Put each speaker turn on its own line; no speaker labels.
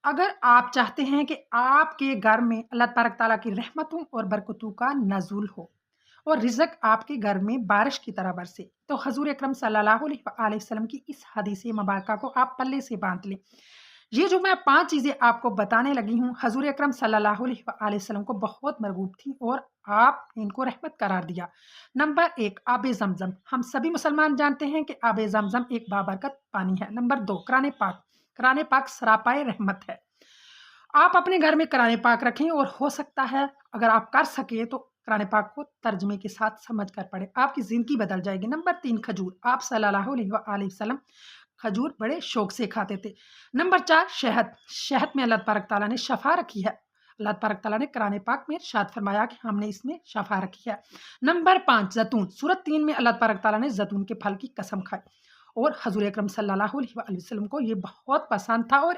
اگر آپ چاہتے ہیں کہ آپ کے گھر میں اللہ تبارک تعالیٰ کی رحمتوں اور برکتوں کا نزول ہو اور رزق آپ کے گھر میں بارش کی طرح برسے، تو حضور اکرم صلی اللہ علیہ وآلہ وسلم کی اس حدیث مبارکہ کو آپ پلے سے باندھ لیں۔ یہ جو میں 5 چیزیں آپ کو بتانے لگی ہوں، حضور اکرم صلی اللہ علیہ وآلہ وسلم کو بہت مرغوب تھی اور آپ نے ان کو رحمت قرار دیا۔ نمبر 1، آب زمزم۔ ہم سبھی مسلمان جانتے ہیں کہ آب زمزم ایک بابرکت پانی ہے۔ نمبر 2، قرآن پاک۔ قرآن پاک سراپائے رحمت ہے۔ آپ اپنے گھر میں قرآن پاک رکھیں اور ہو سکتا ہے اگر آپ کر سکیں تو قرآن پاک کو ترجمے کے ساتھ سمجھ کر پڑھیں، آپ کی زندگی بدل جائے گی۔ نمبر 3، کھجور۔ آپ صلی اللہ علیہ وآلہ وسلم کھجور بڑے شوق سے کھاتے تھے۔ نمبر 4، شہد۔ شہد میں اللہ تبارک تعالیٰ نے شفا رکھی ہے۔ اللہ تبارک تعالیٰ نے قرآن پاک میں ارشاد فرمایا کہ ہم نے اس میں شفا رکھی ہے۔ نمبر 5، زیتون۔ سورۃ 3 میں اللہ تبارک تعالیٰ نے زیتون کے پھل کی قسم کھائی اور حضور اکرم صلی اللہ علیہ وآلہ وسلم کو یہ بہت پسند تھا اور